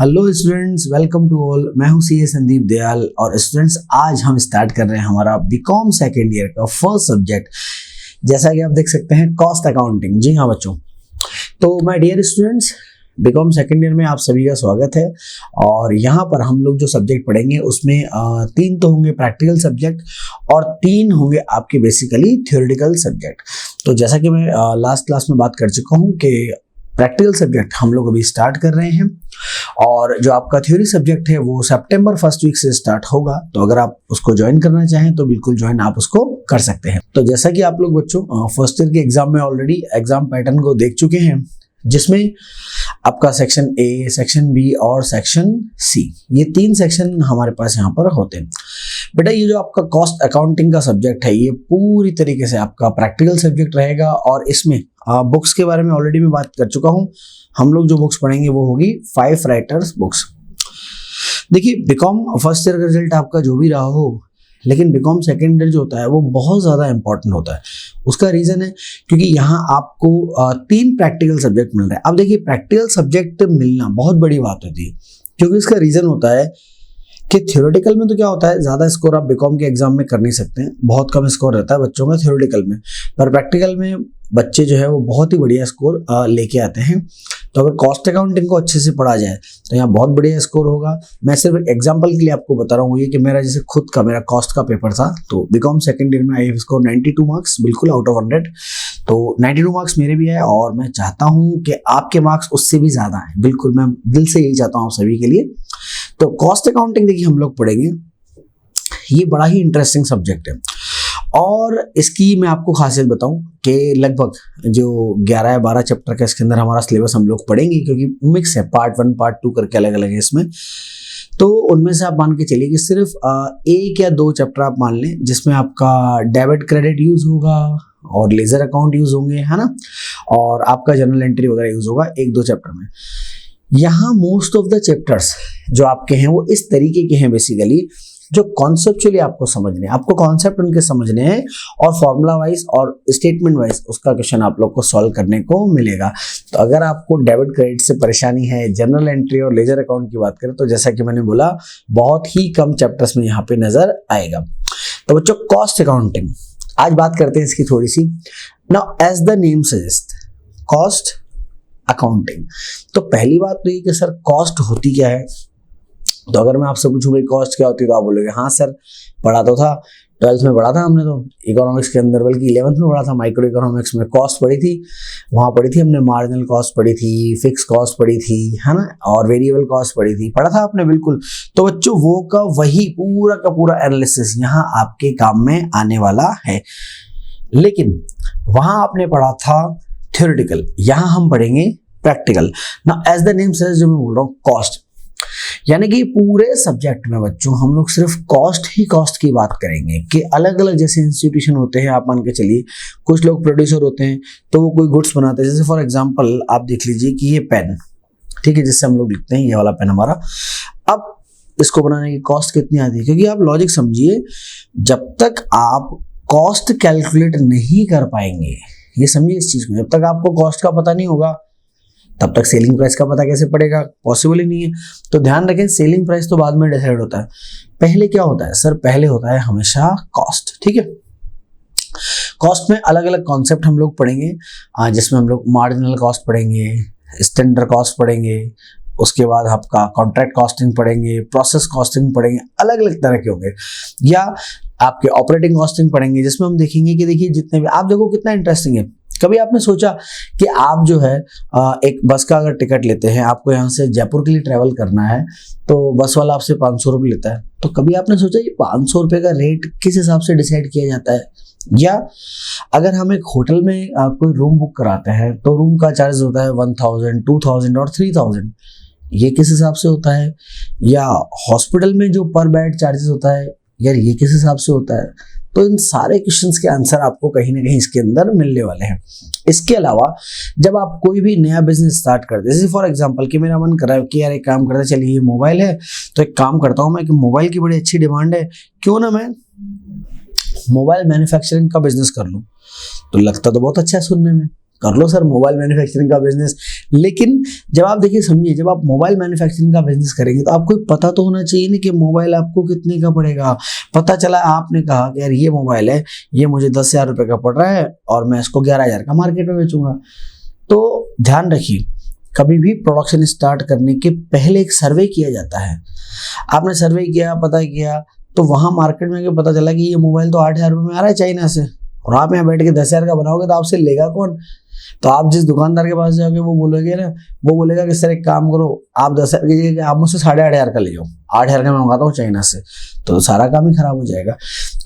Hello students, welcome to all. मैं हूं CA Sandeep Dayal. और स्टूडेंट्स, आज हम स्टार्ट कर रहे हैं हमारा बीकॉम सेकेंड ईयर का फर्स्ट सब्जेक्ट, जैसा कि आप देख सकते हैं, कॉस्ट अकाउंटिंग। जी हाँ बच्चों, तो my dear students, BCom second year में आप सभी का स्वागत है। और यहाँ पर हम लोग जो सब्जेक्ट पढ़ेंगे उसमें 3 तो होंगे प्रैक्टिकल सब्जेक्ट और 3 होंगे आपके बेसिकली थ्योरेटिकल सब्जेक्ट। तो जैसा कि मैं लास्ट क्लास में बात कर चुका हूँ कि प्रैक्टिकल सब्जेक्ट हम लोग अभी स्टार्ट कर रहे हैं और जो आपका थ्योरी सब्जेक्ट है वो सितंबर फर्स्ट वीक से स्टार्ट होगा। तो अगर आप उसको ज्वाइन करना चाहें तो बिल्कुल ज्वाइन आप उसको कर सकते हैं। तो जैसा कि आप लोग बच्चों फर्स्ट ईयर के एग्जाम में ऑलरेडी एग्जाम पैटर्न को देख चुके हैं, जिसमें आपका सेक्शन ए, सेक्शन बी और सेक्शन सी, ये 3 सेक्शन हमारे पास यहाँ पर होते हैं। बेटा, ये जो आपका कॉस्ट अकाउंटिंग का सब्जेक्ट है ये पूरी तरीके से आपका प्रैक्टिकल सब्जेक्ट रहेगा। और इसमें बुक्स के बारे में ऑलरेडी मैं बात कर चुका हूँ। हम लोग जो बुक्स पढ़ेंगे वो होगी 5 राइटर्स बुक्स। देखिए, बीकॉम फर्स्ट ईयर का रिजल्ट आपका जो भी रहा हो, लेकिन बीकॉम सेकेंड ईयर जो होता है वो बहुत ज़्यादा इंपॉर्टेंट होता है। उसका रीज़न है क्योंकि यहाँ आपको 3 प्रैक्टिकल सब्जेक्ट मिल रहे हैं। अब देखिए, प्रैक्टिकल सब्जेक्ट मिलना बहुत बड़ी बात होती है, क्योंकि इसका रीज़न होता है कि थ्योरेटिकल में तो क्या होता है, ज़्यादा स्कोर आप बीकॉम के एग्जाम में कर नहीं सकते हैं, बहुत कम स्कोर रहता है बच्चों का थ्योरेटिकल में। पर प्रैक्टिकल में बच्चे जो है वो बहुत ही बढ़िया स्कोर लेके आते हैं। तो अगर कॉस्ट अकाउंटिंग को अच्छे से पढ़ा जाए तो यहाँ बहुत बढ़िया स्कोर होगा। मैं सिर्फ एक एग्जांपल के लिए आपको बता रहा हूँ, ये कि मेरा जैसे खुद का मेरा कॉस्ट का पेपर था, तो बीकॉम सेकंड ईयर में आई हैव स्कोर 92 मार्क्स, बिल्कुल आउट ऑफ 100। तो 92 मार्क्स मेरे भी है और मैं चाहता हूँ कि आपके मार्क्स उससे भी ज़्यादा हैं। बिल्कुल, मैं दिल से यही चाहता हूँ आप सभी के लिए। तो कॉस्ट अकाउंटिंग देखिए हम लोग पढ़ेंगे, ये बड़ा ही इंटरेस्टिंग सब्जेक्ट है। और इसकी मैं आपको खासियत बताऊं कि लगभग जो 11 या 12 चैप्टर का इसके अंदर हमारा सिलेबस हम लोग पढ़ेंगे, क्योंकि मिक्स है, पार्ट 1 पार्ट 2 करके अलग अलग है इसमें। तो उनमें से आप मान के चलिए कि सिर्फ 1 या 2 चैप्टर आप मान लें जिसमें आपका डेबिट क्रेडिट यूज होगा और लेजर अकाउंट यूज होंगे, है ना, और आपका जर्नल एंट्री वगैरह यूज होगा 1-2 चैप्टर में। यहाँ मोस्ट ऑफ द चैप्टर्स जो आपके हैं वो इस तरीके के हैं बेसिकली, जो कॉन्सेप्चुअली आपको समझने हैं, आपको कॉन्सेप्ट उनके समझने हैं और फॉर्मूला वाइज और स्टेटमेंट वाइज उसका क्वेश्चन आप लोग को सॉल्व करने को मिलेगा। तो अगर आपको डेबिट क्रेडिट से परेशानी है, जनरल एंट्री और लेजर अकाउंट की बात करें, तो जैसा कि मैंने बोला बहुत ही कम चैप्टर्स में यहाँ पे नजर आएगा। तो बच्चों, कॉस्ट अकाउंटिंग आज बात करते हैं इसकी थोड़ी सी। Now as the name suggest, cost accounting. तो पहली बात तो ये कि सर कॉस्ट होती क्या है। तो अगर मैं आपसे पूछूं भाई कॉस्ट क्या होती है, तो आप बोलोगे हाँ सर पढ़ा तो था, 12th में पढ़ा था हमने, तो इकोनॉमिक्स के अंदर, बल्कि 11th में पढ़ा था, माइक्रो इकोनॉमिक्स में कॉस्ट पढ़ी थी। वहाँ पढ़ी थी हमने मार्जिनल कॉस्ट पढ़ी थी, फिक्स कॉस्ट पढ़ी थी, है ना, और वेरिएबल कॉस्ट पढ़ी थी, पढ़ा था आपने बिल्कुल। तो बच्चों वो का वही पूरा का पूरा एनालिसिस यहाँ आपके काम में आने वाला है। लेकिन वहाँ आपने पढ़ा था थ्योरेटिकल, यहाँ हम पढ़ेंगे प्रैक्टिकल। ना एज द नेम सेज, जो मैं बोल रहा हूँ कॉस्ट, यानी कि पूरे सब्जेक्ट में बच्चों हम लोग सिर्फ कॉस्ट की बात करेंगे कि अलग अलग जैसे इंस्टीट्यूशन होते हैं, आप मान के चलिए कुछ लोग प्रोड्यूसर होते हैं तो वो कोई गुड्स बनाते हैं। जैसे फॉर एग्जांपल आप देख लीजिए कि ये पेन, ठीक है, जिससे हम लोग लिखते हैं, ये वाला पेन हमारा। अब इसको बनाने की कॉस्ट कितनी आती है, क्योंकि आप लॉजिक समझिए, जब तक आप कॉस्ट कैलकुलेट नहीं कर पाएंगे, ये समझिए इस चीज को, जब तक आपको कॉस्ट का पता नहीं होगा तब तक सेलिंग प्राइस का पता कैसे पड़ेगा, पॉसिबल ही नहीं है। तो ध्यान रखें, सेलिंग प्राइस तो बाद में डिसाइड होता है, पहले क्या होता है सर, पहले होता है हमेशा कॉस्ट। ठीक है, कॉस्ट में अलग अलग कॉन्सेप्ट हम लोग पढ़ेंगे, जिसमें हम लोग मार्जिनल कॉस्ट पढ़ेंगे, स्टैंडर्ड कॉस्ट पढ़ेंगे, उसके बाद आपका कॉन्ट्रैक्ट कॉस्टिंग पढ़ेंगे, प्रोसेस कॉस्टिंग पढ़ेंगे, अलग अलग तरह के होंगे, या आपके ऑपरेटिंग कॉस्टिंग पढ़ेंगे, जिसमें हम देखेंगे कि देखिए जितने भी आप देखो कितना इंटरेस्टिंग है। कभी आपने सोचा कि आप जो है एक बस का अगर टिकट लेते हैं, आपको यहाँ से जयपुर के लिए ट्रैवल करना है, तो बस वाला आपसे 500 रुपये लेता है, तो कभी आपने सोचा ये 500 रुपये का रेट किस हिसाब से डिसाइड किया जाता है। या अगर हम एक होटल में कोई रूम बुक कराते हैं तो रूम का चार्ज होता है 1000, 2000 और 3000, ये किस हिसाब से होता है। या हॉस्पिटल में जो पर बेड चार्जेस होता है, यार ये किस हिसाब से होता है। तो इन सारे क्वेश्चंस के आंसर आपको कहीं ना कहीं इसके अंदर मिलने वाले हैं। इसके अलावा जब आप कोई भी नया बिजनेस स्टार्ट करते हैं, जैसे फॉर एग्जांपल कि मेरा मन कर रहा है कि यार एक काम करते चलिए, ये मोबाइल है तो एक काम करता हूँ मैं कि मोबाइल की बड़ी अच्छी डिमांड है, क्यों ना मैं मोबाइल मैन्युफैक्चरिंग का बिजनेस कर लूँ। तो लगता तो बहुत अच्छा है सुनने में, कर लो सर मोबाइल मैन्युफैक्चरिंग का बिजनेस। लेकिन जब आप देखिए समझिए, जब आप मोबाइल मैन्युफैक्चरिंग का बिजनेस करेंगे तो आपको पता तो होना चाहिए ना कि मोबाइल आपको कितने का पड़ेगा। पता चला आपने कहा कि यार ये मोबाइल है, ये मुझे 10,000 रुपये का पड़ रहा है और मैं इसको 11,000 का मार्केट में बेचूंगा। तो ध्यान रखिए, कभी भी प्रोडक्शन स्टार्ट करने के पहले एक सर्वे किया जाता है। आपने सर्वे किया, पता किया, तो वहां मार्केट में पता चला कि ये मोबाइल तो 8,000 रुपये में आ रहा है चाइना से, और आप यहाँ बैठ के 10,000 का बनाओगे तो आपसे लेगा कौन? तो आप जिस दुकानदार के पास जाओगे वो बोलोगे ना, वो बोलेगा कि सर एक काम करो, आप 10,000 की जगह आप मुझसे 8,500 का ले जाओ, 8,000 का मैं मंगाता हूँ चाइना से, तो सारा काम ही खराब हो जाएगा।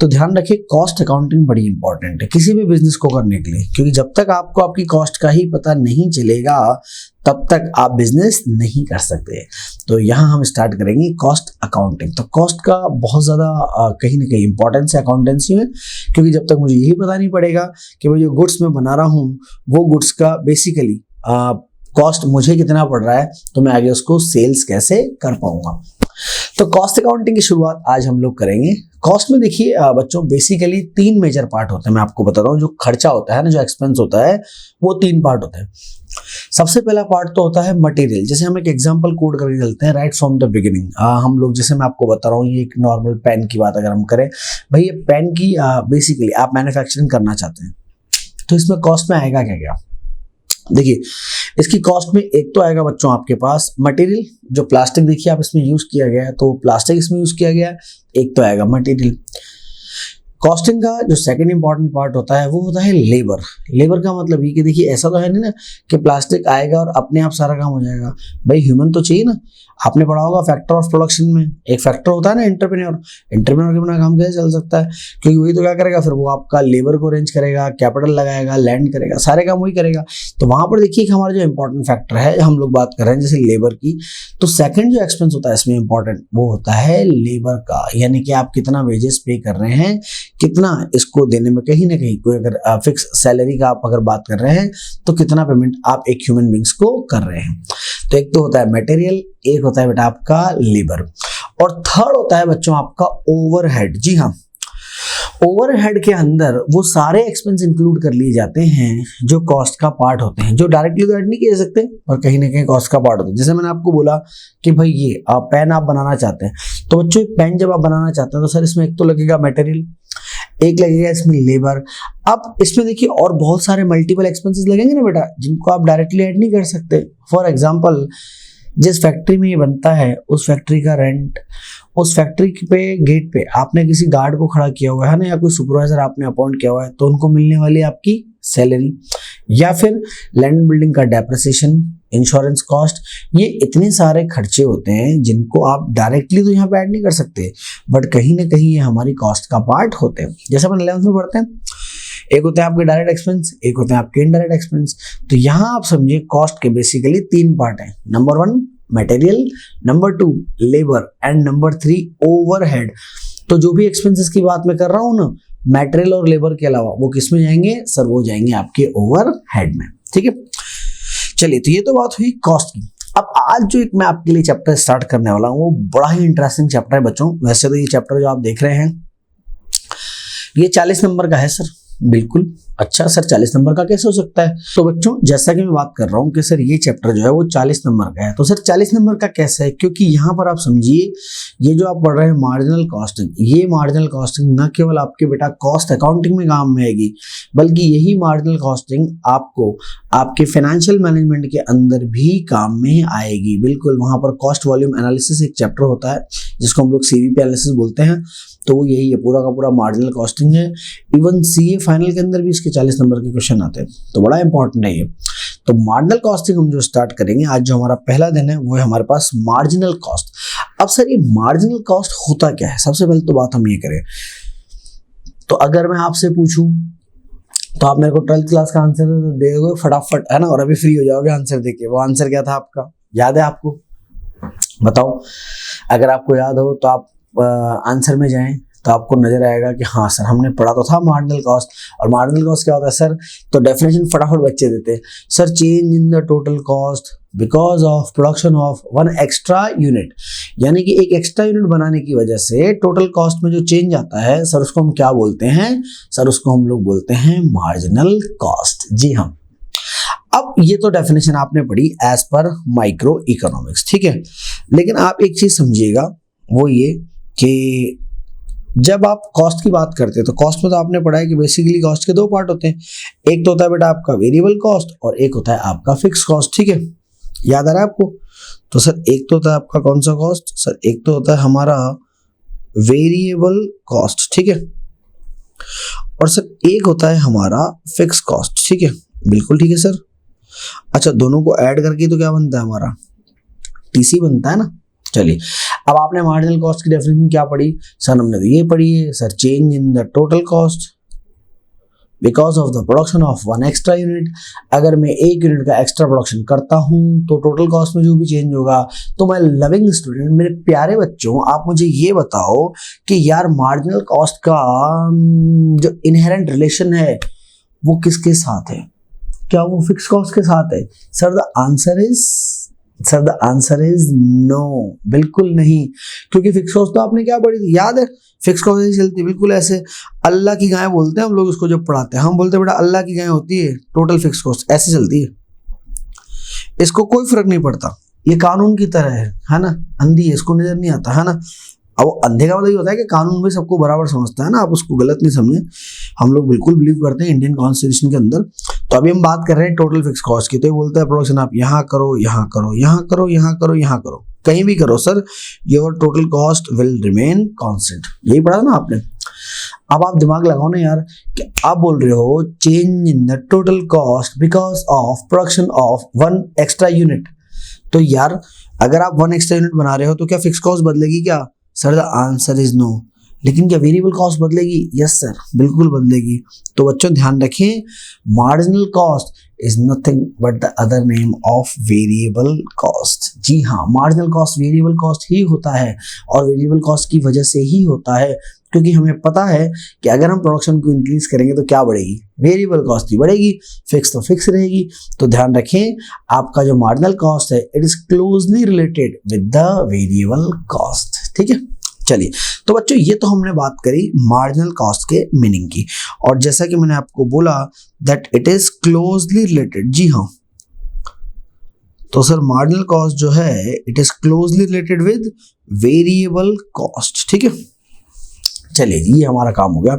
तो ध्यान रखिए, कॉस्ट अकाउंटिंग बड़ी इंपॉर्टेंट है किसी भी बिजनेस को करने के लिए, क्योंकि जब तक आपको आपकी कॉस्ट का ही पता नहीं चलेगा तब तक आप बिजनेस नहीं कर सकते। तो यहाँ हम स्टार्ट करेंगे कॉस्ट अकाउंटिंग। तो कॉस्ट का बहुत ज़्यादा कहीं ना कहीं इंपॉर्टेंस है अकाउंटेंसी में, क्योंकि जब तक मुझे यही पता नहीं पड़ेगा कि वो जो गुड्स मैं बना रहा हूँ वो गुड्स का बेसिकली कॉस्ट मुझे कितना पड़ रहा है, तो मैं आगे उसको सेल्स कैसे कर पाऊंगा। तो कॉस्ट अकाउंटिंग की शुरुआत आज हम लोग करेंगे। कॉस्ट में देखिए बच्चों, बेसिकली 3 मेजर पार्ट होते हैं। मैं आपको बताता हूँ, जो खर्चा होता है ना, जो एक्सपेंस होता है, वो 3 पार्ट होते हैं। सबसे पहला पार्ट तो होता है मटेरियल। जैसे हम एक एग्जांपल कोड करके चलते हैं, राइट फ्रॉम द बिगिनिंग। हम लोग, जैसे मैं आपको बता रहा हूँ, ये एक नॉर्मल पेन की बात अगर हम करें, भाई ये पेन की बेसिकली आप मैन्युफैक्चरिंग करना चाहते हैं, तो इसमें कॉस्ट में आएगा क्या क्या? देखिए, इसकी कॉस्ट में एक तो आएगा बच्चों आपके पास मटेरियल, जो प्लास्टिक देखिए आप इसमें यूज किया गया है, तो प्लास्टिक इसमें यूज किया गया है, एक तो आएगा मटेरियल। कॉस्टिंग का जो सेकंड इंपॉर्टेंट पार्ट होता है वो होता है लेबर। लेबर का मतलब ये कि देखिए, ऐसा तो है नहीं ना कि प्लास्टिक आएगा और अपने आप सारा काम हो जाएगा। भाई ह्यूमन तो चाहिए ना। आपने पढ़ा होगा फैक्टर ऑफ प्रोडक्शन में, एक फैक्टर होता है ना एंटरप्रेन्योर। एंटरप्रेन्योर के बिना काम कैसे चल सकता है? क्योंकि वही तो क्या करेगा, फिर वो आपका लेबर को अरेंज करेगा, कैपिटल लगाएगा, लैंड करेगा, सारे काम वही करेगा। तो वहां पर देखिए हमारा जो इंपॉर्टेंट फैक्टर है, हम लोग बात कर रहे हैं जैसे लेबर की, तो सेकंड जो एक्सपेंस होता है इसमें इंपॉर्टेंट, वो होता है लेबर का। यानी कि आप कितना वेजेस पे कर रहे हैं, कितना इसको देने में कहीं ना कहीं, कोई अगर फिक्स सैलरी का आप अगर बात कर रहे हैं तो कितना पेमेंट आप एक ह्यूमन बींग्स को कर रहे हैं। तो एक तो होता है मटेरियल, एक होता है बेटा आपका लेबर, और थर्ड होता है बच्चों आपका ओवरहेड। जी हाँ, ओवरहेड के अंदर वो सारे एक्सपेंस इंक्लूड कर लिए जाते हैं जो कॉस्ट का पार्ट होते हैं, जो डायरेक्टली तो ऐड नहीं किए जा सकते और कहीं ना कहीं कॉस्ट का पार्ट होता है। जैसे मैंने आपको बोला कि भाई ये पेन आप बनाना चाहते हैं, तो बच्चों पेन जब आप बनाना चाहते हैं तो सर इसमें एक तो लगेगा मटेरियल, एक लगेगा इसमें लेबर। अब इसमें देखिए और बहुत सारे मल्टीपल एक्सपेंसेस लगेंगे ना बेटा, जिनको आप डायरेक्टली ऐड नहीं कर सकते। फॉर एग्जांपल, जिस फैक्ट्री में ये बनता है उस फैक्ट्री का रेंट, उस फैक्ट्री पे गेट पे आपने किसी गार्ड को खड़ा किया हुआ है ना, या कोई सुपरवाइजर आपने अपॉइंट किया हुआ है, तो उनको मिलने वाली आपकी सैलरी, या फिर लैंड बिल्डिंग का डेप्रिसिएशन, इंश्योरेंस कॉस्ट। ये इतने सारे खर्चे होते हैं जिनको आप डायरेक्टली तो यहाँ पे ऐड नहीं कर सकते, बट कहीं ना कहीं ये हमारी कॉस्ट का पार्ट होते हैं। जैसे अपन 11th में पढ़ते हैं, एक होते हैं आपके डायरेक्ट एक्सपेंस, एक होते हैं आपके इनडायरेक्ट एक्सपेंस। तो यहाँ आप समझिए कॉस्ट के बेसिकली 3 पार्ट हैं। Number 1 material, number 2 labour, and number 3 overhead. तो जो भी एक्सपेंसेस की बात मैं कर रहा हूँ ना, मटेरियल और लेबर के अलावा, वो किस में जाएंगे सर? वो जाएंगे आपके ओवरहेड में। ठीक है, चलिए, तो ये तो बात हुई कॉस्ट की। अब आज जो एक मैं आपके लिए चैप्टर स्टार्ट करने वाला हूँ वो बड़ा ही इंटरेस्टिंग चैप्टर है बच्चों। वैसे तो ये चैप्टर जो आप देख रहे हैं ये 40 नंबर का है सर। बिल्कुल, अच्छा सर 40 नंबर का कैसे हो सकता है? तो बच्चों, जैसा कि मैं बात कर रहा हूँ कि सर ये चैप्टर जो है वो 40 नंबर का है, तो सर 40 नंबर का कैसे है? क्योंकि यहाँ पर आप समझिए, ये जो आप पढ़ रहे हैं मार्जिनल कॉस्टिंग, ये मार्जिनल कॉस्टिंग न केवल आपके बेटा कॉस्ट अकाउंटिंग में काम में आएगी, बल्कि यही मार्जिनल कॉस्टिंग आपको आपके फाइनेंशियल मैनेजमेंट के अंदर भी काम में आएगी। बिल्कुल, वहां पर कॉस्ट वॉल्यूम एनालिसिस एक चैप्टर होता है जिसको हम लोग सीवीपी एनालिसिस बोलते हैं, तो वो यही है, पूरा का पूरा मार्जिनल कॉस्टिंग है। इवन सीए फाइनल के अंदर भी इसके 40 नंबर के क्वेश्चन आते हैं, तो बड़ा इंपॉर्टेंट है ये। तो मार्जिनल कॉस्टिंग हम जो स्टार्ट करेंगे आज, जो हमारा पहला दिन है वो है हमारे पास मार्जिनल कॉस्ट। अब सर ये मार्जिनल कॉस्ट होता क्या है? सबसे पहले तो बात हम ये करें, तो अगर मैं आपसे पूछूं तो आप मेरे को 12th क्लास का आंसर दे दोगे फटाफट, है ना, और अभी फ्री हो जाओगे आंसर देके। वो आंसर क्या था आपका, याद है आपको? बताओ, अगर आपको याद हो तो आप आंसर में जाएं, तो आपको नजर आएगा कि हाँ सर हमने पढ़ा तो था मार्जिनल कॉस्ट। और मार्जिनल कॉस्ट क्या होता है सर? तो डेफिनेशन फटाफट बच्चे देते हैं sir, change in the total cost because of production of 1 extra unit. यानी कि एक एक्स्ट्रा यूनिट बनाने की वजह से टोटल कॉस्ट में जो चेंज आता है सर, उसको हम क्या बोलते हैं? सर उसको हम लोग बोलते हैं मार्जिनल कॉस्ट। जी हाँ, अब ये तो डेफिनेशन आपने पढ़ी एज पर माइक्रो इकोनॉमिक्स, ठीक है। लेकिन आप एक चीज समझिएगा, वो ये कि जब आप कॉस्ट की बात करते हैं तो कॉस्ट में तो आपने पढ़ा है कि बेसिकली कॉस्ट के दो पार्ट होते हैं। एक तो होता है बेटा आपका वेरिएबल कॉस्ट और एक होता है आपका फिक्स कॉस्ट, ठीक है। याद आ रहा है आपको? तो सर एक तो होता है आपका कौन सा कॉस्ट? सर एक तो होता है हमारा वेरिएबल कॉस्ट, ठीक है, और सर एक होता है हमारा फिक्स कॉस्ट, ठीक है। बिल्कुल ठीक है सर। अच्छा, दोनों को ऐड करके तो क्या बनता है हमारा? टीसी बनता है ना। चलिए, अब आपने मार्जिनल कॉस्ट की डेफिनेशन क्या पढ़ी? सर हमने तो ये पढ़ी है sir, change in the total cost because of the production of one extra unit. अगर मैं एक यूनिट का एक्स्ट्रा प्रोडक्शन करता हूं तो टोटल कॉस्ट में जो भी चेंज होगा। तो मैं लविंग स्टूडेंट, मेरे प्यारे बच्चों, आप मुझे ये बताओ कि यार मार्जिनल कॉस्ट का जो इनहेरेंट रिलेशन है वो किसके साथ है? क्या वो फिक्स कॉस्ट के साथ है? Sir the answer is no, बिल्कुल नहीं। क्योंकि फिक्स कॉस्ट तो आपने क्या पढ़ी थी, याद है? फिक्स कॉस्ट ऐसे चलती है, बिल्कुल ऐसे अल्लाह की गाय बोलते हैं हम लोग उसको जब पढ़ाते हैं। हम बोलते हैं बेटा अल्लाह की गाय होती है टोटल फिक्स कॉस्ट, ऐसे चलती है। इसको कोई फर्क नहीं पड़ता, ये कानून की तरह है ना, अंधी है, इसको नजर नहीं आता, है ना। अब अंधे का मतलब ये होता है कि कानून भी सबको बराबर समझता है ना, आप उसको गलत नहीं समझे। हम लोग बिल्कुल बिलीव करते हैं इंडियन कॉन्स्टिट्यूशन के अंदर। तो अभी हम बात कर रहे हैं टोटल फिक्स कॉस्ट की, तो ये बोलता है प्रोडक्शन आप यहाँ करो, यहाँ करो, यहाँ करो, यहाँ करो, यहाँ करो, कहीं भी करो sir, your total cost will remain constant. यही पढ़ा ना आपने। अब आप दिमाग लगाओ ना यार, कि आप बोल रहे हो change in the total cost because of production of one extra unit. तो यार अगर आप वन एक्स्ट्रा यूनिट बना रहे हो तो क्या फिक्स कॉस्ट बदलेगी क्या? Sir the answer is no. लेकिन क्या वेरिएबल कॉस्ट बदलेगी? यस सर, बिल्कुल बदलेगी। तो बच्चों ध्यान रखें, marginal cost is nothing but the other name of variable cost. जी हाँ, मार्जिनल कॉस्ट वेरिएबल कॉस्ट ही होता है, और वेरिएबल कॉस्ट की वजह से ही होता है क्योंकि हमें पता है कि अगर हम प्रोडक्शन को इंक्रीज करेंगे तो क्या बढ़ेगी? वेरिएबल कॉस्ट ही बढ़ेगी, फिक्स तो फिक्स रहेगी। तो ध्यान रखें, आपका जो मार्जिनल कॉस्ट है it is closely related with the variable cost, ठीक है। चलिए, तो बच्चों ये तो हमने बात करी मार्जिनल कॉस्ट के मीनिंग की, और जैसा कि मैंने आपको बोला that it is closely related. जी हाँ, तो सर मार्जिनल कॉस्ट जो है it is closely related with variable cost, ठीक है। चलिए जी, ये हमारा काम हो गया।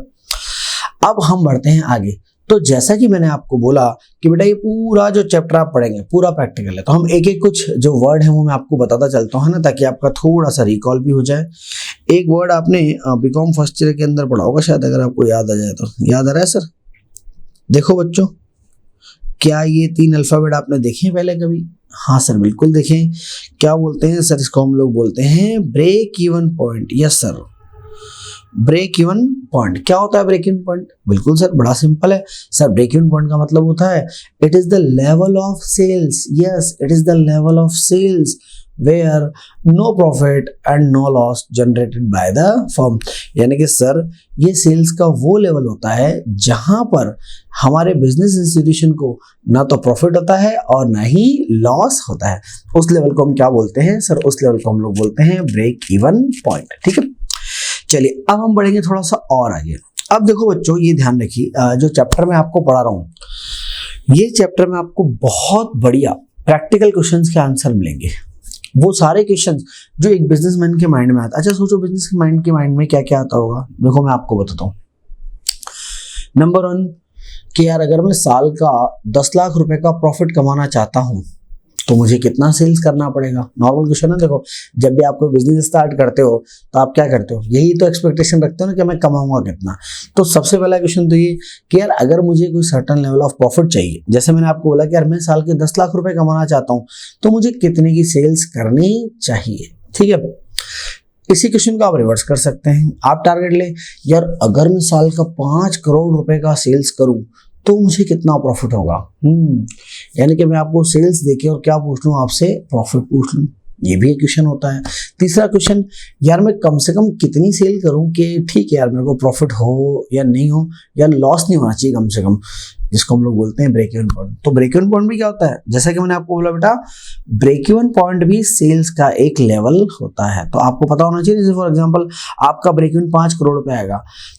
अब हम बढ़ते हैं आगे। तो जैसा कि मैंने आपको बोला कि बेटा ये पूरा जो चैप्टर आप पढ़ेंगे पूरा प्रैक्टिकल है, तो हम एक एक कुछ जो वर्ड है वो मैं आपको बताता चलता हूँ, है ना, ताकि आपका थोड़ा सा रिकॉल भी हो जाए। एक वर्ड आपने बीकॉम फर्स्ट ईयर के अंदर पढ़ा होगा शायद, अगर आपको याद आ जाए तो। याद आ रहा है सर? देखो बच्चों, क्या ये 3 अल्फाबेट आपने देखे हैं पहले कभी? हाँ सर, बिल्कुल देखें। क्या बोलते हैं सर इसको? हम लोग बोलते हैं break even point. Yes sir, break even point. क्या होता है ब्रेक इवन पॉइंट? बिल्कुल सर, बड़ा सिंपल है सर। ब्रेक इवन पॉइंट का मतलब होता है it is the level of sales. Yes, it is the level of sales where no profit and no loss generated by the firm. यानी कि sir ये सेल्स का वो लेवल होता है जहां पर हमारे बिजनेस इंस्टीट्यूशन को ना तो प्रॉफिट होता है और ना ही लॉस होता है। उस लेवल को हम क्या बोलते हैं सर? उस लेवल को हम लोग बोलते हैं ब्रेक इवन पॉइंट, ठीक है। चलिए, अब हम बढ़ेंगे थोड़ा सा और आगे। अब देखो बच्चों, ये ध्यान रखिए, जो चैप्टर मैं आपको पढ़ा रहा हूं ये चैप्टर में आपको बहुत बढ़िया प्रैक्टिकल क्वेश्चंस के आंसर मिलेंगे। वो सारे क्वेश्चंस जो एक बिजनेसमैन के माइंड में आता है। अच्छा सोचो, बिजनेस के माइंड में क्या क्या आता होगा। देखो मैं आपको बताता हूँ। नंबर 1 कि यार अगर मैं साल का 10 लाख रुपए का प्रॉफिट कमाना चाहता हूँ तो मुझे कितना सेल्स करना पड़ेगा? नॉर्मल क्वेश्चन है। देखो, जब भी आप कोई बिजनेस स्टार्ट करते हो तो आप क्या करते हो? यही तो एक्सपेक्टेशन रखते हो ना कि मैं कमाऊंगा कितना। तो सबसे पहला क्वेश्चन तो ये कि यार अगर मुझे कोई सर्टेन लेवल ऑफ प्रॉफिट चाहिए, जैसे मैंने आपको बोला कि यार मैं साल के 10 लाख रुपए कमाना चाहता हूँ, तो मुझे कितने की सेल्स करनी चाहिए, ठीक है। इसी क्वेश्चन को आप रिवर्स कर सकते हैं। आप टारगेट ले, यार अगर मैं साल का 5 करोड़ रुपए का सेल्स करूं तो मुझे कितना प्रॉफिट होगा। यानी कि मैं आपको सेल्स देके और क्या पूछ लूं आपसे? प्रॉफिट पूछ लूं। ये भी एक क्वेश्चन होता है। तीसरा क्वेश्चन, यार मैं कम से कम कितनी सेल करूं कि ठीक है यार मेरे को प्रॉफिट हो या नहीं हो, या लॉस नहीं होना चाहिए कम से कम, जिसको हम लोग बोलते हैं ब्रेक इवन पॉइंट। तो ब्रेक इवन पॉइंट भी क्या होता है, जैसा कि मैंने आपको बोला बेटा, ब्रेक इवन पॉइंट भी सेल्स का एक लेवल होता है। तो आपको पता होना चाहिए, जैसे फॉर एग्जांपल आपका ब्रेक इवन 5 करोड़ पे आएगा,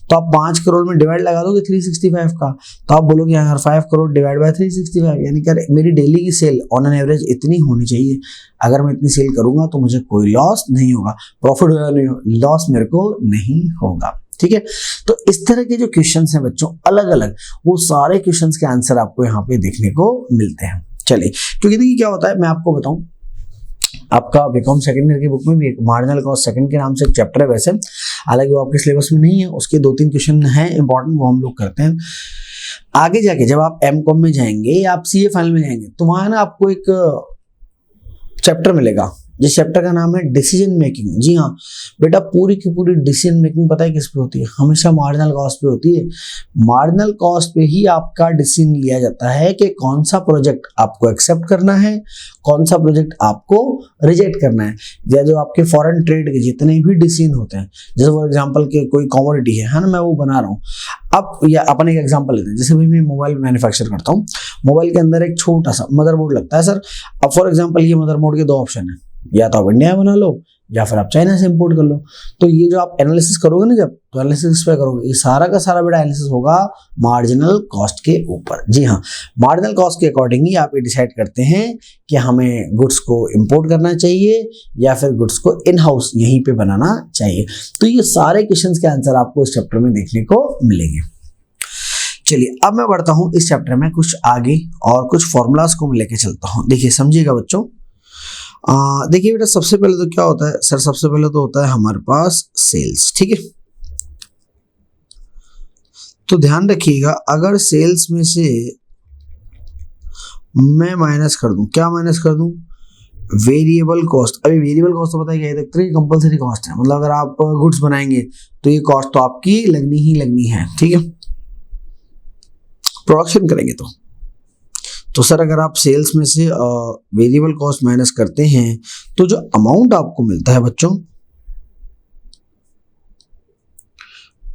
तो आप 5 करोड़ में डिवाइड लगा दोगे 365 का, तो आप बोलोगे यार 5 करोड़ डिवाइड बाय 365, यानी कि मेरी डेली की सेल ऑन एन एवरेज इतनी होनी चाहिए। अगर मैं इतनी सेल करूंगा तो मुझे कोई लॉस नहीं होगा, प्रॉफिट होगा नहीं, लॉस मेरे को नहीं होगा। ठीक है, तो इस तरह के जो क्वेश्चंस हैं बच्चों अलग अलग, वो सारे क्वेश्चंस के आंसर आपको यहाँ पे देखने को मिलते हैं। चलिए, क्योंकि देखिए क्या होता है, मैं आपको बताऊं, आपका बीकॉम सेकंड ईयर की बुक में भी एक मार्जिनल कॉस्ट सेकंड के नाम से एक चैप्टर है, वैसे हालांकि वो आपके सिलेबस में नहीं है, उसके 2-3 क्वेश्चन हैं इंपॉर्टेंट, वो हम लोग करते हैं। आगे जाके जब आप एमकॉम में जाएंगे या आप सीए फाइनल में जाएंगे, तो वहां ना आपको एक चैप्टर मिलेगा, जिस चैप्टर का नाम है डिसीजन मेकिंग। जी हाँ बेटा, पूरी की पूरी डिसीजन मेकिंग पता है किस पे होती है, हमेशा मार्जिनल कॉस्ट पे होती है। मार्जिनल कॉस्ट पे ही आपका डिसीजन लिया जाता है कि कौन सा प्रोजेक्ट आपको एक्सेप्ट करना है, कौन सा प्रोजेक्ट आपको रिजेक्ट करना है। या जो आपके फॉरेन ट्रेड के जितने भी डिसीजन होते हैं, जैसे फॉर एग्जांपल के कोई कमोडिटी है ना, मैं वो बना रहा हूँ अब, या अपन एक एग्जांपल लेते हैं, जैसे भाई मैं मोबाइल मैन्युफैक्चर करता हूँ, मोबाइल के अंदर एक छोटा सा मदरबोर्ड लगता है सर। अब फॉर एग्जांपल ये मदरबोर्ड के 2 ऑप्शन है, या तो आप इंडिया में बना लो या फिर आप चाइना से इंपोर्ट कर लो। तो ये जो आप एनालिसिस करोगे ना, जब तो एनालिसिस पे करोगे, ये सारा का सारा बेटा एनालिसिस होगा मार्जिनल कॉस्ट के ऊपर। जी हाँ, मार्जिनल कॉस्ट के अकॉर्डिंग ही आप ये डिसाइड करते हैं कि हमें गुड्स को इंपोर्ट करना चाहिए या फिर गुड्स को इन हाउस यहीं पे बनाना चाहिए। तो ये सारे क्वेश्चंस के आंसर आपको इस चैप्टर में देखने को मिलेंगे। चलिए, अब मैं बढ़ता हूँ इस चैप्टर में कुछ आगे और कुछ फॉर्मूलाज को मैं लेके चलता हूँ। देखिए समझिएगा बच्चों, देखिए बेटा, सबसे पहले तो क्या होता है सर, सबसे पहले तो होता है हमारे पास सेल्स। ठीक है, तो ध्यान रखिएगा, अगर सेल्स में से मैं माइनस कर दूं, क्या माइनस कर दूं, वेरिएबल कॉस्ट। अभी वेरिएबल कॉस्ट तो पता है क्या है, कंपलसरी कॉस्ट है, मतलब अगर आप गुड्स बनाएंगे तो ये कॉस्ट तो आपकी लगनी ही लगनी है। ठीक है, प्रोडक्शन करेंगे तो सर अगर आप सेल्स में से वेरिएबल कॉस्ट माइनस करते हैं तो जो अमाउंट आपको मिलता है बच्चों,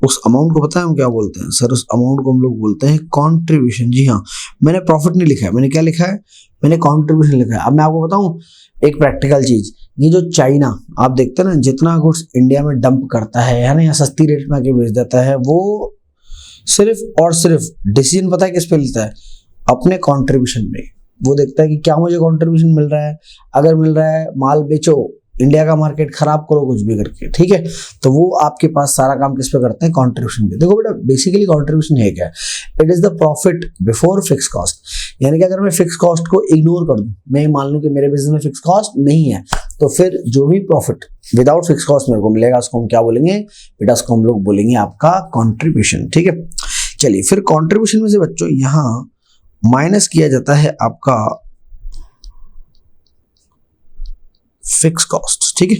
उस अमाउंट को पता है हम क्या बोलते हैं सर, उस अमाउंट को हम लोग बोलते हैं कंट्रीब्यूशन। जी हाँ, मैंने प्रॉफिट नहीं लिखा है, मैंने क्या लिखा है, मैंने कंट्रीब्यूशन लिखा है। अब मैं आपको बताऊं एक प्रैक्टिकल चीज, ये जो चाइना आप देखते हैं ना, जितना गुड्स इंडिया में डंप करता है ना, या सस्ती रेट में आके बेच देता है, वो सिर्फ और सिर्फ डिसीजन पता है किस पे लेता है, अपने कंट्रीब्यूशन में। वो देखता है कि क्या मुझे कंट्रीब्यूशन मिल रहा है, अगर मिल रहा है माल बेचो, इंडिया का मार्केट खराब करो, कुछ भी करके। ठीक है, तो वो आपके पास सारा काम किस पे करते हैं, कंट्रीब्यूशन पे। देखो बेटा, बेसिकली कंट्रीब्यूशन है क्या, it is the profit before fix cost. यानी कि अगर मैं फिक्स कॉस्ट को इग्नोर कर दूं, मैं मान लूं कि मेरे बिजनेस में फिक्स कॉस्ट नहीं है, तो फिर जो भी प्रॉफिट विदाउट फिक्स कॉस्ट मेरे को मिलेगा, उसको हम क्या बोलेंगे बेटा, उसको हम लोग बोलेंगे आपका कंट्रीब्यूशन। ठीक है, चलिए फिर कंट्रीब्यूशन में से बच्चों यहां माइनस किया जाता है आपका फिक्स कॉस्ट। ठीक है,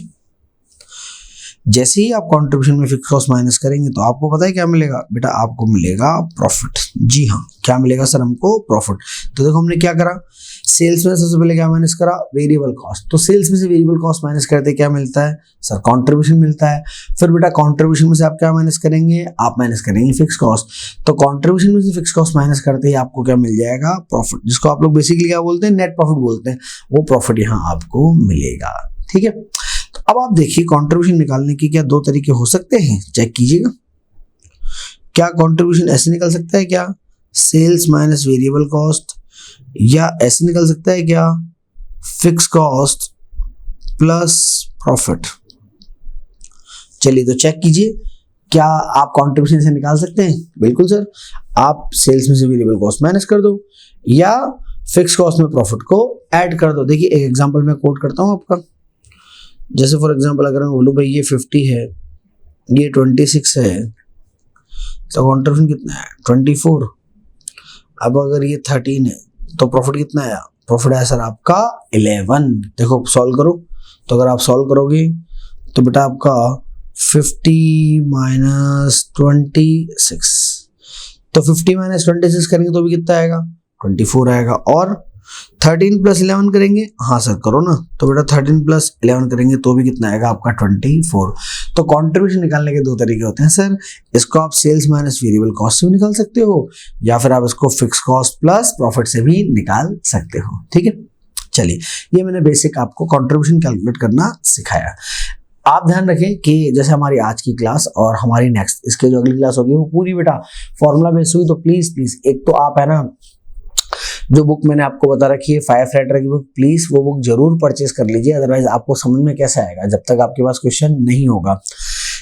जैसे ही आप कंट्रीब्यूशन में फिक्स कॉस्ट माइनस करेंगे तो आपको पता है क्या मिलेगा बेटा, आपको मिलेगा प्रॉफिट। जी हाँ, क्या मिलेगा सर हमको, प्रॉफिट। तो देखो हमने क्या करा, सेल्स में सबसे पहले क्या माइनस करा, वेरिएबल कॉस्ट। तो सेल्स में से वेरिएबल कॉस्ट माइनस करते क्या मिलता है सर, कंट्रीब्यूशन मिलता है। फिर बेटा कंट्रीब्यूशन में से आप क्या माइनस करेंगे, आप माइनस करेंगे फिक्स कॉस्ट। तो कंट्रीब्यूशन में से फिक्स कॉस्ट माइनस करते ही आपको क्या मिल जाएगा, प्रॉफिट, जिसको आप लोग बेसिकली क्या बोलते हैं, नेट प्रॉफिट बोलते हैं। वो प्रॉफिट यहाँ आपको मिलेगा। ठीक है, तो अब आप देखिए कंट्रीब्यूशन निकालने के क्या 2 तरीके हो सकते हैं, चेक कीजिएगा। क्या कंट्रीब्यूशन ऐसे निकल सकता है क्या, सेल्स माइनस वेरिएबल कॉस्ट, या ऐसे निकल सकता है क्या, फिक्स कॉस्ट प्लस प्रॉफिट। चलिए तो चेक कीजिए, क्या आप कंट्रीब्यूशन से निकाल सकते हैं, बिल्कुल सर। आप सेल्स में से वेरिएबल कॉस्ट माइनस कर दो या फिक्स कॉस्ट में प्रॉफिट को ऐड कर दो। देखिए एक एग्जांपल मैं कोट करता हूं आपका, जैसे फॉर एग्जांपल अगर मैं बोलूं भाई ये 50 है, ये 26 है, तो कंट्रीब्यूशन कितना है 24। अब अगर ये 13 है तो प्रॉफिट कितना आया, प्रॉफिट आया सर आपका 11। देखो सॉल्व करो, तो अगर आप सॉल्व करोगे तो बेटा आपका 50 माइनस 26, तो 50 माइनस 26 करेंगे तो भी कितना आएगा, 24 आएगा। और 13 प्लस 11 करेंगे, हाँ सर करो ना, तो बेटा 13 प्लस 11 करेंगे तो भी कितना आएगा आपका 24। तो कंट्रीब्यूशन निकालने के दो तरीके होते हैं सर, इसको आप सेल्स माइनस वेरिएबल कॉस्ट से भी निकाल सकते हो, या फिर आप इसको फिक्स कॉस्ट प्लस प्रॉफिट से भी निकाल सकते हो। ठीक है, चलिए ये मैंने बेसिक आपको कंट्रीब्यूशन कैलकुलेट करना सिखाया। आप ध्यान रखें कि जैसे हमारी आज की क्लास और हमारी नेक्स्ट इसके जो अगली क्लास होगी वो पूरी बेटा फॉर्मूला बेस्ड हुई, तो प्लीज प्लीज एक तो आप है ना जो बुक मैंने आपको बता रखी है 5 राइटर की बुक, प्लीज वो बुक जरूर परचेज कर लीजिए, अदरवाइज आपको समझ में कैसे आएगा जब तक आपके पास क्वेश्चन नहीं होगा।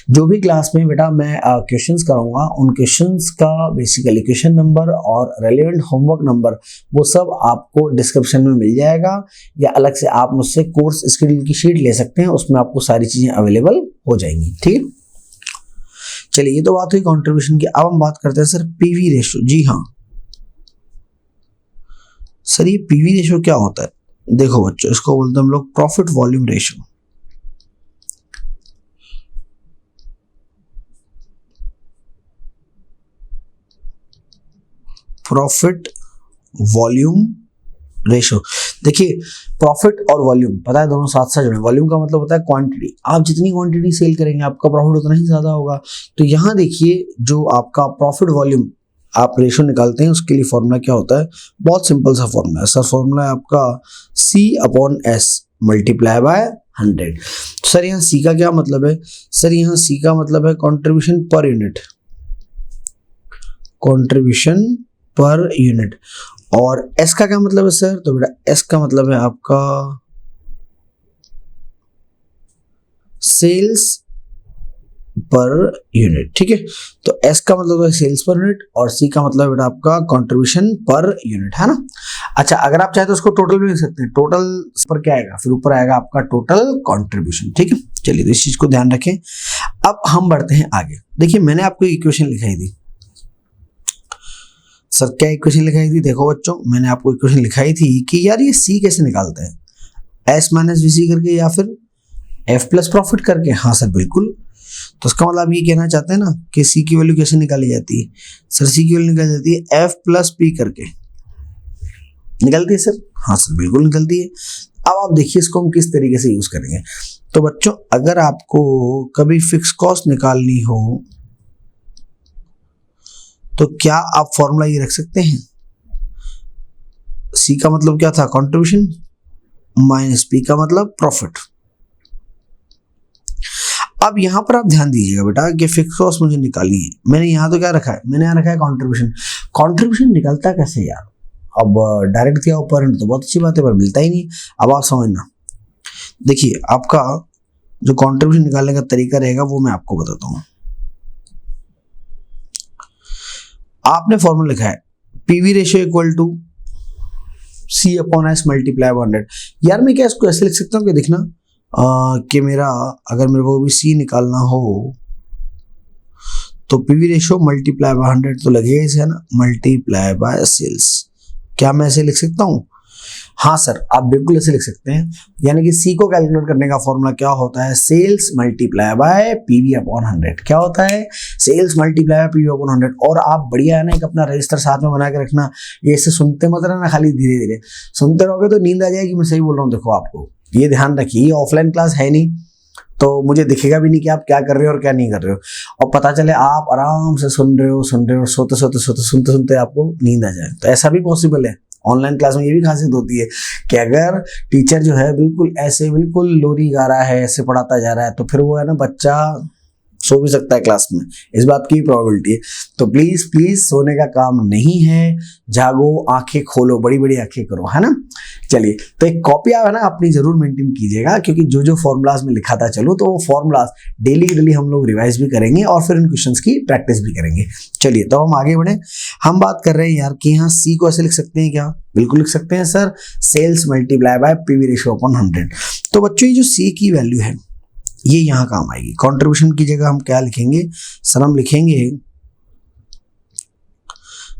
जो भी क्लास में बेटा मैं क्वेश्चंस कराऊंगा उन क्वेश्चंस का बेसिकली क्वेश्चन नंबर और रेलेवेंट होमवर्क नंबर वो सब आपको डिस्क्रिप्शन में मिल जाएगा, या अलग से आप मुझसे कोर्स स्केड्यूल की शीट ले सकते हैं, उसमें आपको सारी चीजें अवेलेबल हो जाएंगी। ठीक, चलिए ये तो बात हुई कंट्रीब्यूशन की। अब हम बात करते हैं सर पीवी रेशियो। जी हाँ सर, ये पीवी रेशियो क्या होता है? देखो बच्चों, इसको बोलते हैं हम लोग profit volume ratio. Profit volume ratio, देखिए प्रॉफिट और वॉल्यूम पता है दोनों साथ साथ जुड़े। वॉल्यूम का मतलब होता है क्वांटिटी, आप जितनी क्वांटिटी सेल करेंगे आपका प्रॉफिट उतना ही ज्यादा होगा। तो यहाँ देखिए जो आपका प्रॉफिट वॉल्यूम आप रेशियो निकालते हैं उसके लिए फॉर्मूला क्या होता है, बहुत सिंपल सा फॉर्मूला है सर। फॉर्मूला है आपका C/S मल्टीप्लाई बाय 100। सर यहाँ C का क्या मतलब है? सर यहाँ C का मतलब है contribution per unit, contribution per unit. और S का क्या मतलब है सर? तो बेटा S का मतलब है आपका सेल्स पर यूनिट। ठीक है, तो S का मतलब है सेल्स पर यूनिट और C का मतलब बेटा आपका कंट्रीब्यूशन पर यूनिट, है ना। अच्छा, अगर आप चाहे तो उसको टोटल भी लिख सकते हैं, टोटल पर क्या आएगा, फिर ऊपर आएगा आपका टोटल कंट्रीब्यूशन। ठीक है, चलिए तो इस चीज को ध्यान रखें। अब हम बढ़ते हैं आगे। देखिए मैंने आपको इक्वेशन लिखाई थी सर, क्या इक्वेशन लिखाई थी? देखो बच्चों, मैंने आपको इक्वेशन लिखाई थी कि यार ये C कैसे निकालते हैं, S माइनस VC करके या फिर F प्लस प्रॉफिट करके। हाँ सर बिल्कुल, तो इसका मतलब आप ये कहना चाहते हैं ना कि C की वैल्यू कैसे निकाली जाती है? सर C की वैल्यू निकाली जाती है F प्लस P करके, निकलती है सर? हाँ सर बिल्कुल निकलती है। अब आप देखिए इसको हम किस तरीके से यूज करेंगे। तो बच्चों अगर आपको कभी फिक्स कॉस्ट निकालनी हो तो क्या आप फॉर्मूला ये रख सकते हैं, C का मतलब क्या था, कंट्रीब्यूशन, माइनस P का मतलब प्रॉफिट। अब यहां पर आप ध्यान दीजिएगा बेटा कि फिक्स कॉस्ट मुझे निकालनी है, मैंने यहां तो क्या रखा है, मैंने यहां रखा है कंट्रीब्यूशन। कंट्रीब्यूशन निकलता कैसे यार? अब डायरेक्ट दिया ऊपर तो बहुत अच्छी बात है पर मिलता ही नहीं। अब आप समझना, देखिए आपका जो कंट्रीब्यूशन निकालने का तरीका रहेगा वो मैं आपको बताता हूं। आपने फॉर्मूला लिखा है PV ratio equal to C/S multiply 100। यार मैं क्या इसको ऐसे लिख सकता हूँ कि देखना कि मेरा अगर मेरे को भी C निकालना हो तो पीवी रेशियो मल्टीप्लाई बाय 100 तो लगेगा इसे, है ना, मल्टीप्लाई बाय सेल्स। क्या मैं ऐसे लिख सकता हूँ? हाँ सर आप बिल्कुल ऐसे लिख सकते हैं, यानी कि C को कैलकुलेट करने का फॉर्मूला क्या होता है, sales multiply by PV upon 100। क्या होता है? Sales multiply by PV upon 100। और आप बढ़िया है ना एक अपना रजिस्टर साथ में बना के रखना, ये ऐसे सुनते मत रहना, खाली धीरे धीरे सुनते रहोगे तो नींद आ जाएगी। मैं सही बोल रहा हूँ? देखो आपको ये ध्यान रखिए, ये ऑफलाइन क्लास है नहीं तो मुझे दिखेगा भी नहीं कि आप क्या कर रहे हो और क्या नहीं कर रहे हो, और पता चले आप आराम से सुन रहे हो सोते सुनते सुनते आपको नींद आ जाए, तो ऐसा भी पॉसिबल है। ऑनलाइन क्लास में ये भी खासियत होती है कि अगर टीचर जो है बिल्कुल ऐसे बिल्कुल लोरी गा रहा है, ऐसे पढ़ाता जा रहा है, तो फिर वो है ना बच्चा सो भी सकता है क्लास में, इस बात की प्रोबेबिलिटी है। तो प्लीज प्लीज सोने का काम नहीं है, जागो, आंखें खोलो, बड़ी बड़ी आंखें करो, है ना। चलिए तो एक कॉपी आप है ना अपनी जरूर मेंटेन कीजिएगा, क्योंकि जो जो फॉर्मूलाज में लिखा था चलो तो वो फॉर्मूलाज डेली हम लोग रिवाइज भी करेंगे और फिर इन क्वेश्चंस की प्रैक्टिस भी करेंगे। चलिए तो हम आगे बढ़े। हम बात कर रहे हैं यार कि यहाँ C को ऐसे लिख सकते हैं क्या? बिल्कुल लिख सकते हैं sir, sales multiply by PV ratio upon 100। तो बच्चों ये जो C की वैल्यू है ये यहाँ काम आएगी। कंट्रीब्यूशन की जगह हम क्या लिखेंगे सर? हम लिखेंगे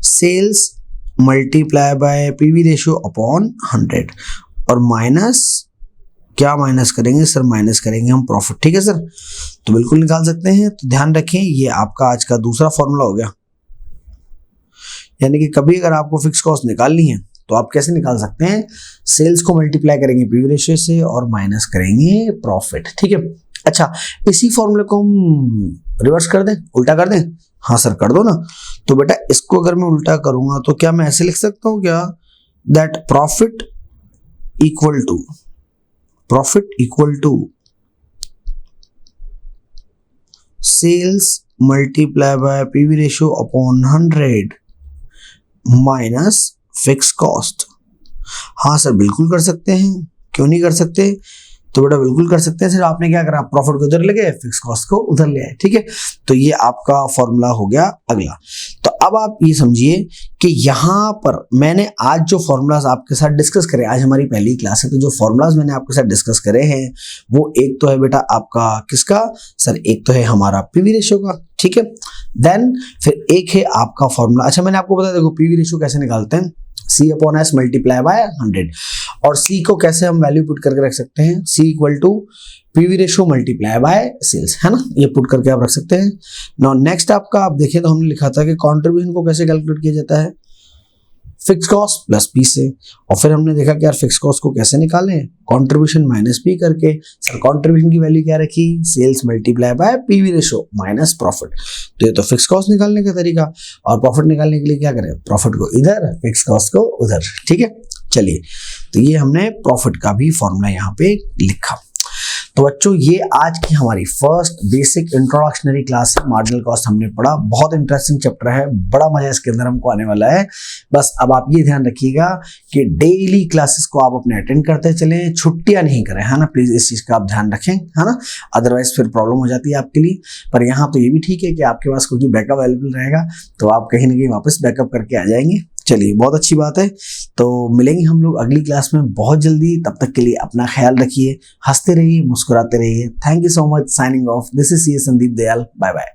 sales multiply by PV ratio upon 100 और माइनस, क्या माइनस करेंगे सर? माइनस करेंगे हम प्रॉफिट। ठीक है सर, तो बिल्कुल निकाल सकते हैं। तो ध्यान रखें ये आपका आज का दूसरा फॉर्मूला हो गया, यानी कि कभी अगर आपको फिक्स कॉस्ट निकालनी है तो आप कैसे निकाल सकते हैं, सेल्स को मल्टीप्लाई करेंगे पीवी रेशियो से और माइनस करेंगे प्रॉफिट, ठीक है। अच्छा, इसी फॉर्मूले को हम रिवर्स कर दें, उल्टा कर दें? हाँ सर कर दो ना। तो बेटा इसको अगर मैं उल्टा करूंगा तो क्या मैं ऐसे लिख सकता हूं क्या, that profit equal to sales multiply by PV ratio upon 100 minus fix cost. हाँ सर बिल्कुल कर सकते हैं, क्यों नहीं कर सकते? तो बेटा बिल्कुल कर सकते हैं। सिर्फ आपने क्या करा, प्रॉफिट को उधर ले गए, फिक्स कॉस्ट को उधर ले आए, ठीक है। तो ये आपका फॉर्मूला हो गया अगला। तो अब आप ये समझिए कि यहाँ पर मैंने आज जो फॉर्मूलाज आपके साथ डिस्कस करे, आज हमारी पहली क्लास है, तो जो फॉर्मूलाज मैंने आपके साथ डिस्कस करे हैं वो एक तो है बेटा आपका किसका सर, एक तो है हमारा पीवी रेशियो का, ठीक है। देन फिर एक है आपका फॉर्मूला, अच्छा मैंने आपको बताया देखो पीवी रेशियो कैसे निकालते हैं, C upon S multiply by 100, और C को कैसे हम वैल्यू पुट करके रख सकते हैं, C equal to PV ratio multiply by sales, है ना, ये पुट करके आप रख सकते हैं। नाउ नेक्स्ट आपका आप देखिए तो हमने लिखा था कि कंट्रीब्यूशन को कैसे कैलकुलेट किया जाता है, फिक्स कॉस्ट प्लस पी से, और फिर हमने देखा कि यार फिक्स कॉस्ट को कैसे निकालें, कंट्रीब्यूशन माइनस पी करके। सर कंट्रीब्यूशन की वैल्यू क्या रखी, sales multiply by PV ratio minus profit, तो ये तो फिक्स कॉस्ट निकालने का तरीका, और प्रॉफिट निकालने के लिए क्या करें, प्रॉफिट को इधर फिक्स कॉस्ट को उधर, ठीक है। चलिए तो ये हमने प्रॉफिट का भी फॉर्मूला यहाँ पे लिखा। तो बच्चों ये आज की हमारी फर्स्ट बेसिक इंट्रोडक्शनरी क्लास है, मार्जिनल कॉस्ट हमने पढ़ा, बहुत इंटरेस्टिंग चैप्टर है, बड़ा मजा इसके अंदर हमको आने वाला है। बस अब आप ये ध्यान रखिएगा कि डेली क्लासेस को आप अपने अटेंड करते चलें, छुट्टियां नहीं करें, है ना, प्लीज इस चीज का आप ध्यान रखें, है ना, अदरवाइज फिर प्रॉब्लम हो जाती है आपके लिए। पर यहाँ तो ये भी ठीक है कि आपके पास क्योंकि बैकअप अवेलेबल रहेगा तो आप कहीं ना कहीं वापस बैकअप करके आ जाएंगे। चलिए बहुत अच्छी बात है, तो मिलेंगे हम लोग अगली क्लास में बहुत जल्दी, तब तक के लिए अपना ख्याल रखिए, हंसते रहिए, मुस्कुराते रहिए। Thank you so much, signing off, this is C Sandeep Dayal, bye bye.